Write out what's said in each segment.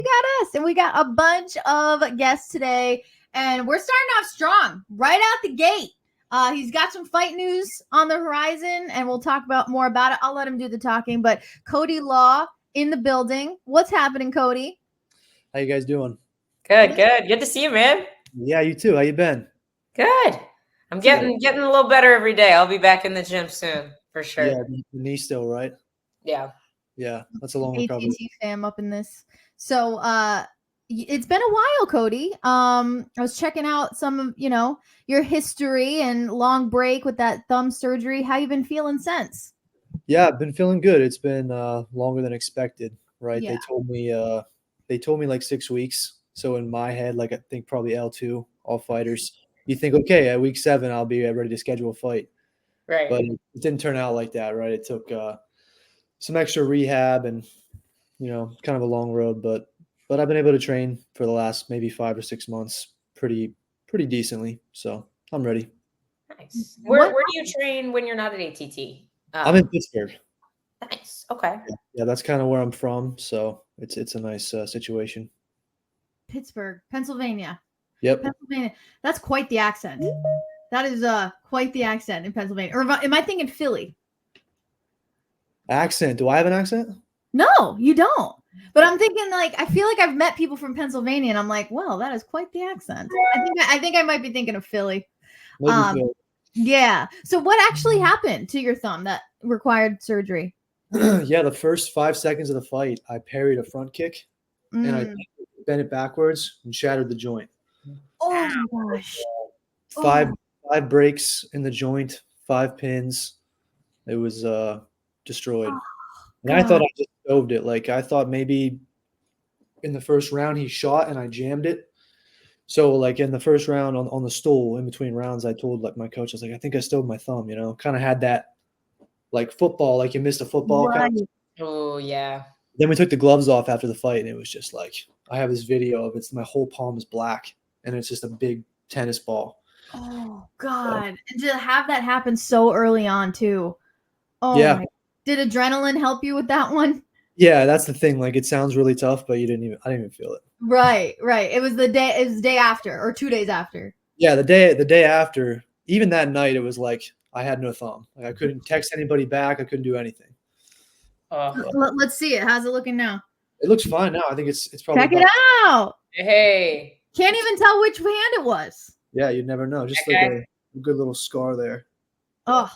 got us, and we got a bunch of guests today, and we're starting off strong right out the gate. He's got some fight news on the horizon, and we'll talk about more about it. I'll let him do the talking, but Cody Law in the building. What's happening, Cody? How you guys doing? Good. Good to see you, man. Yeah, you too. How you been? Good. I'm getting a little better every day. I'll be back in the gym soon, for sure. Yeah, the knee still, right? Yeah. Yeah, that's a long recovery. AT&T fam up in this. So, it's been a while, Cody. I was checking out some of, your history and long break with that thumb surgery. How you been feeling since? Yeah, I've been feeling good. It's been longer than expected, right? Yeah. They told me like 6 weeks. So in my head, like I think probably L2, all fighters, you think, okay, at week 7, I'll be ready to schedule a fight. Right. But it didn't turn out like that, right? It took some extra rehab and, kind of a long road, but I've been able to train for the last maybe 5 or 6 months pretty decently. So I'm ready. Nice. Where do you train when you're not at ATT? I'm in Pittsburgh. Nice. Okay. Yeah, that's kind of where I'm from. So it's a nice situation. Pittsburgh, Pennsylvania. Yep. Pennsylvania. That's quite the accent. That is quite the accent in Pennsylvania. Or am I thinking Philly? Accent. Do I have an accent? No, you don't. But I'm thinking, like, I feel like I've met people from Pennsylvania, and I'm like, well, that is quite the accent. I think I might be thinking of Philly. Yeah. So what actually happened to your thumb that required surgery? Yeah, the first 5 seconds of the fight, I parried a front kick, and I bent it backwards and shattered the joint. Oh my gosh! Five breaks in the joint, 5 pins. It was destroyed. And I thought I just stoved it. Like I thought maybe in the first round he shot and I jammed it. So like in the first round on the stool in between rounds, I told like my coach, I was like, I think I stoved my thumb, kind of had that like football, like you missed a football. Right. Kind of. Oh yeah. Then we took the gloves off after the fight and it was just like, I have this video of my whole palm is black and it's just a big tennis ball. Oh God. And to have that happen so early on too. Oh yeah. Did adrenaline help you with that one? Yeah, that's the thing. Like it sounds really tough, but I didn't even feel it. Right. It was the day after or 2 days after. Yeah, the day after, even that night, it was like I had no thumb. Like I couldn't text anybody back. I couldn't do anything. Let's see it. How's it looking now? It looks fine now. I think it's probably. Check it out. Hey. Can't even tell which hand it was. Yeah, you'd never know. Just like a good little scar there. Oh,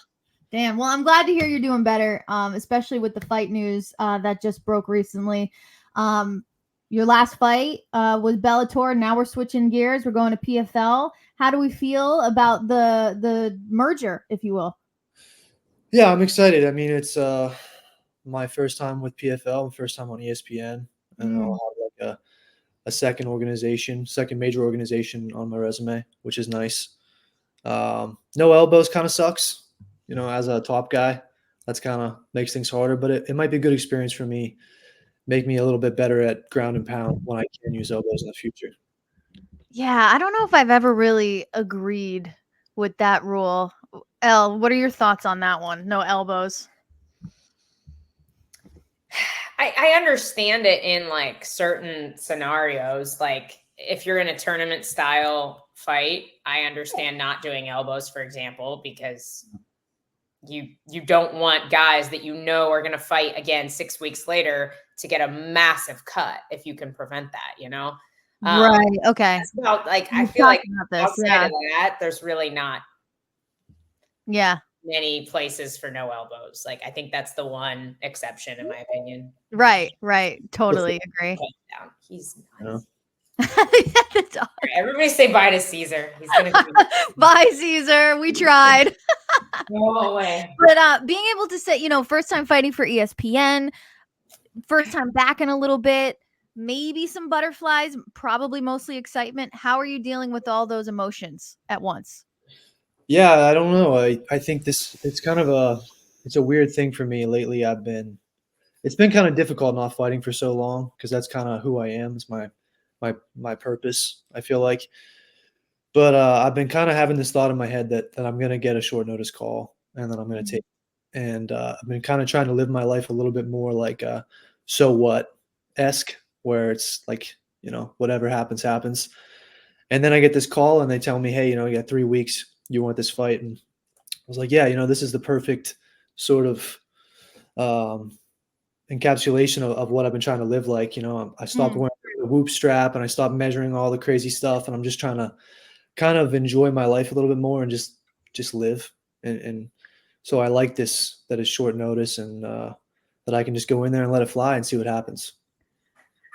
damn. Well, I'm glad to hear you're doing better, especially with the fight news that just broke recently. Your last fight was Bellator. Now we're switching gears. We're going to PFL. How do we feel about the merger, if you will? Yeah, I'm excited. I mean, it's my first time with PFL, my first time on ESPN, and I'll have like a second major organization on my resume, which is nice. No elbows kind of sucks, as a top guy. That's kind of makes things harder, but it might be a good experience for me. Make me a little bit better at ground and pound when I can use elbows in the future. Yeah, I don't know if I've ever really agreed with that rule. Elle, what are your thoughts on that one? No elbows. I understand it in like certain scenarios. Like if you're in a tournament style fight, I understand not doing elbows, for example, because you don't want guys that are going to fight again 6 weeks later to get a massive cut if you can prevent that, Right. Okay. About, like I feel like outside of that, there's really not many places for no elbows. Like I think that's the one exception in my opinion. Right. Totally agree. He's nuts. Right, everybody say bye to Caesar. He's gonna bye, Caesar. We tried. No way. But being able to say, first time fighting for ESPN, first time back in a little bit, maybe some butterflies, probably mostly excitement. How are you dealing with all those emotions at once? Yeah, I don't know. I think it's kind of it's a weird thing for me lately. It's been kind of difficult not fighting for so long because that's kind of who I am. It's my purpose, I feel like. But I've been kind of having this thought in my head that I'm going to get a short notice call and that I'm going to take. And I've been kind of trying to live my life a little bit more like so what-esque, where it's like, whatever happens, happens. And then I get this call and they tell me, hey, you got 3 weeks. You want this fight? And I was like, yeah, this is the perfect sort of encapsulation of what I've been trying to live like. I stopped wearing the whoop strap and I stopped measuring all the crazy stuff. And I'm just trying to kind of enjoy my life a little bit more and just live. And so I like this, that it's short notice and that I can just go in there and let it fly and see what happens.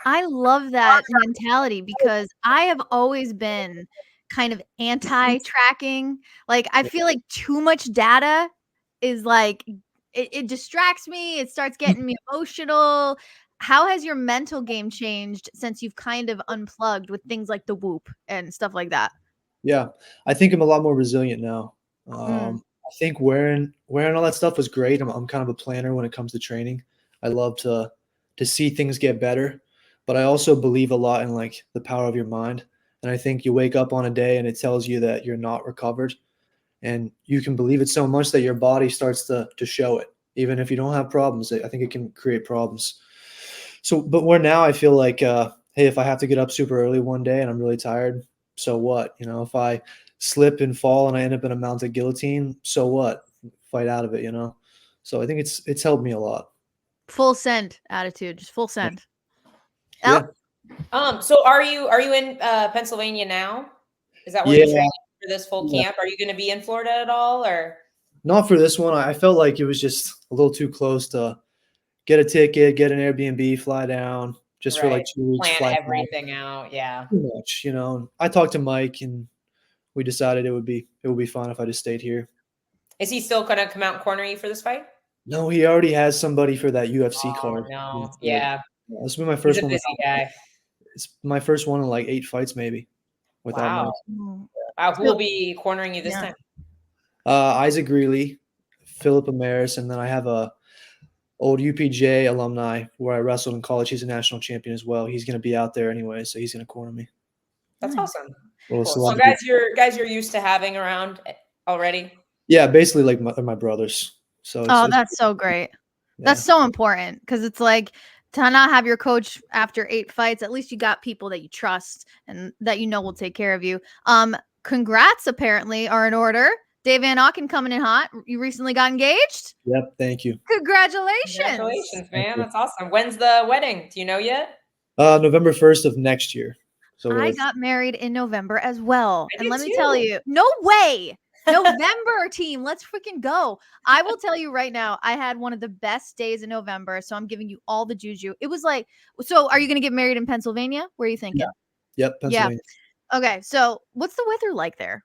I love that mentality because I have always been kind of anti-tracking. Like, I feel like too much data is like, it distracts me. It starts getting me emotional. How has your mental game changed since you've kind of unplugged with things like the Whoop and stuff like that? Yeah, I think I'm a lot more resilient now. I think wearing all that stuff was great. I'm kind of a planner when it comes to training. I love to see things get better, but I also believe a lot in like the power of your mind. And I think you wake up on a day and it tells you that you're not recovered, and you can believe it so much that your body starts to show it, even if you don't have problems. I think it can create problems. So, but where now I feel like, hey, if I have to get up super early one day and I'm really tired, so what? If I slip and fall and I end up in a mounted guillotine, so what? Fight out of it, So I think it's helped me a lot. Full send attitude, just full send. Yeah. So are you in Pennsylvania now? Is that where you're training for this full camp? Are you going to be in Florida at all, or not for this one? I felt like it was just a little too close to get a ticket, get an Airbnb, fly down just for like 2 weeks. Plan everything out. Yeah. Too much, I talked to Mike and we decided it would be fine if I just stayed here. Is he still going to come out and corner you for this fight? No, he already has somebody for that UFC card. No, yeah. This will be my first one. He's a busy guy. It's my first one in like 8 fights, maybe. Wow. Wow. Who will be cornering you this time? Isaac Greeley, Philip Amaris, and then I have a old UPJ alumni where I wrestled in college. He's a national champion as well. He's going to be out there anyway, so he's going to corner me. That's awesome. Cool. So guys, you're used to having around already. Yeah, basically like my brothers. So that's so great. Yeah. That's so important because it's like to not have your coach after 8 fights. At least you got people that you trust and that will take care of you. Congrats apparently are in order. Dave Van Auken coming in hot. You recently got engaged? Yep, thank you. Congratulations. Congratulations, man. That's awesome. When's the wedding? Do you know yet? November 1st of next year. So I got married in November as well. And let me tell you, no way. November team, let's freaking go. I will tell you right now, I had one of the best days in November. So I'm giving you all the juju. It was like, so are you going to get married in Pennsylvania? Where are you thinking? Yeah. Yep, Pennsylvania. Yeah. Okay. So what's the weather like there?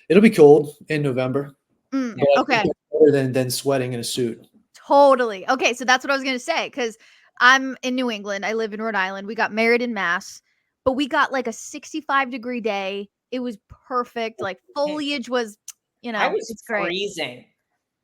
It'll be cold in November. Okay. Better than sweating in a suit. Totally. Okay. So that's what I was going to say. Cause I'm in New England. I live in Rhode Island. We got married in Mass, but we got like a 65-degree day. It was perfect. Like foliage was, I was it's great. freezing.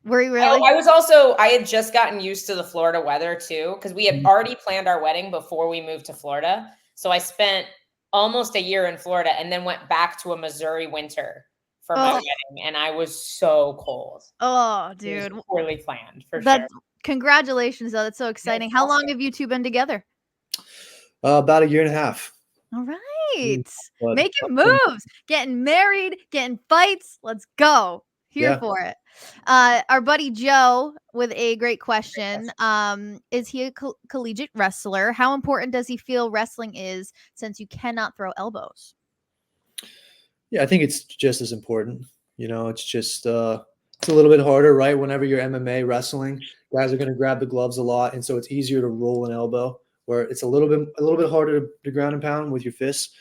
Were you really? I had just gotten used to the Florida weather too, because we had already planned our wedding before we moved to Florida. So I spent almost a year in Florida and then went back to a Missouri winter for my wedding, and I was so cold. Oh, dude. It was poorly planned for sure. Congratulations, though. That's so exciting. How long have you two been together? About a year and a half. All right. Making moves, getting married, getting fights. Let's go. Here for it. Our buddy Joe with a great question. Is he a collegiate wrestler? How important does he feel wrestling is since you cannot throw elbows? Yeah, I think it's just as important. It's just it's a little bit harder, right? Whenever you're MMA wrestling, guys are going to grab the gloves a lot, and so it's easier to roll an elbow, where it's a little bit harder to ground and pound with your fists.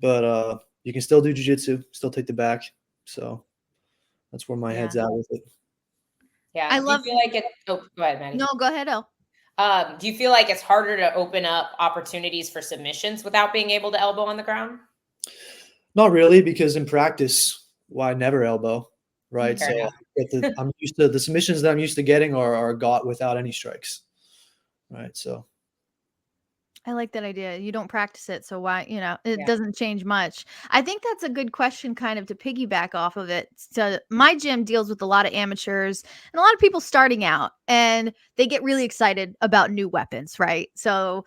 But you can still do jiu-jitsu, still take the back. So that's where my head's at with it. Yeah, do you feel like it? Oh, go ahead, Maddie. No, go ahead, El. Do you feel like it's harder to open up opportunities for submissions without being able to elbow on the ground? Not really, because in practice, I never elbow, right? Fair so I'm used to the submissions that I'm used to getting are got without any strikes, right? So I like that idea. You don't practice it, so why, it doesn't change much. I think that's a good question kind of to piggyback off of it. So my gym deals with a lot of amateurs and a lot of people starting out, and they get really excited about new weapons, right? So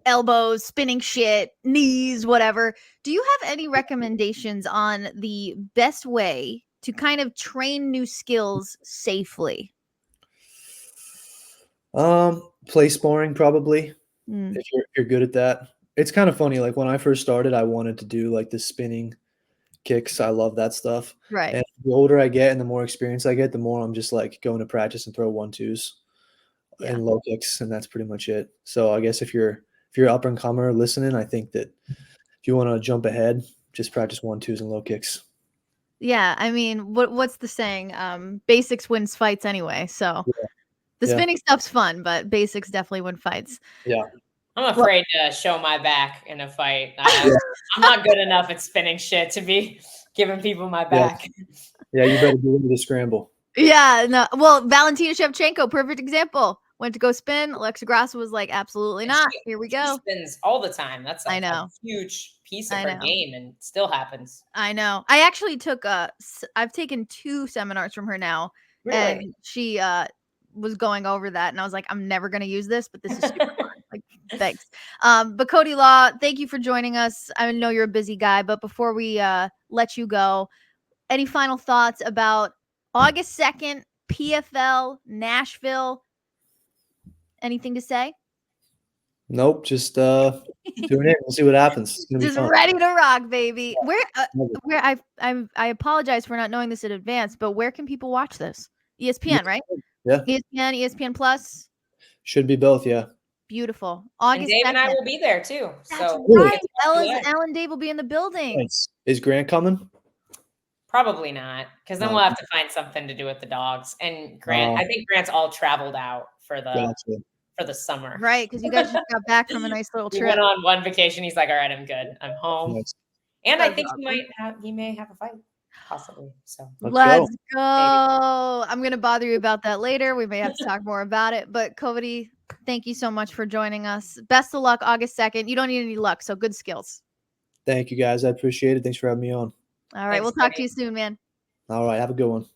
elbows, spinning shit, knees, whatever. Do you have any recommendations on the best way to kind of train new skills safely? Play sparring probably. Mm, If you're good at that. It's kind of funny, like, when I first started, I wanted to do, like, the spinning kicks. I love that stuff, right. and the older I get and the more experience I get, the more I'm just, like, going to practice and throw 1-2s Yeah. and low kicks, and that's pretty much it. So I guess if you're up and comer listening, I think that if you wanna jump ahead, just practice 1-2s and low kicks. Yeah, I mean, what's the saying? Basics wins fights anyway. So Yeah, the yeah, spinning stuff's fun, but basics definitely win fights. yeah, I'm Well, afraid to show my back in a fight. yeah, I'm not good enough at spinning shit to be giving people my yeah, back. yeah, you better be ready to scramble. yeah, no. Well, Valentina Shevchenko, perfect example. Went to go spin. Alexa Grasso was like, absolutely And not. Here we she go. spins all the time. That's I a know. huge piece of I her know. game, and it still happens. I know. I actually took I've taken 2 seminars from her now, Really? and she was going over that, and I was like, I'm never gonna use this, but this is super fun. Like, thanks. But Cody Law, thank you for joining us. I know you're a busy guy, but before we let you go, any final thoughts about August 2nd, PFL Nashville? Anything to say? Nope, just, tune in, we'll see what happens. It's gonna be Just fun. ready to rock, baby. Love it. Where I apologize for not knowing this in advance, but where can people watch this? ESPN, right? Yeah, ESPN, ESPN Plus. should be both, yeah. Beautiful. And August Dave and I 2nd. will be there too. That's So Really? right. we'll get to Ellen Dave will be in the building. Nice. Is Grant coming? probably not, because then No. we'll have to find something to do with the dogs. And Grant, I think Grant's all traveled out for the summer. Right, because you guys just got back from a nice little We trip. went on one vacation. He's like, "All right, I'm good. I'm home." Nice. And I That's think awesome. he may have a fight, possibly. So Let's Let's go. I'm going to bother you about that later. We may have to talk more about it. But Cody, thank you so much for joining us. Best of luck August 2nd. You don't need any luck, so good skills. Thank you, guys. I appreciate it. Thanks for having me on. All right, thanks, we'll talk to Cody. you soon, man. All right, have a good one.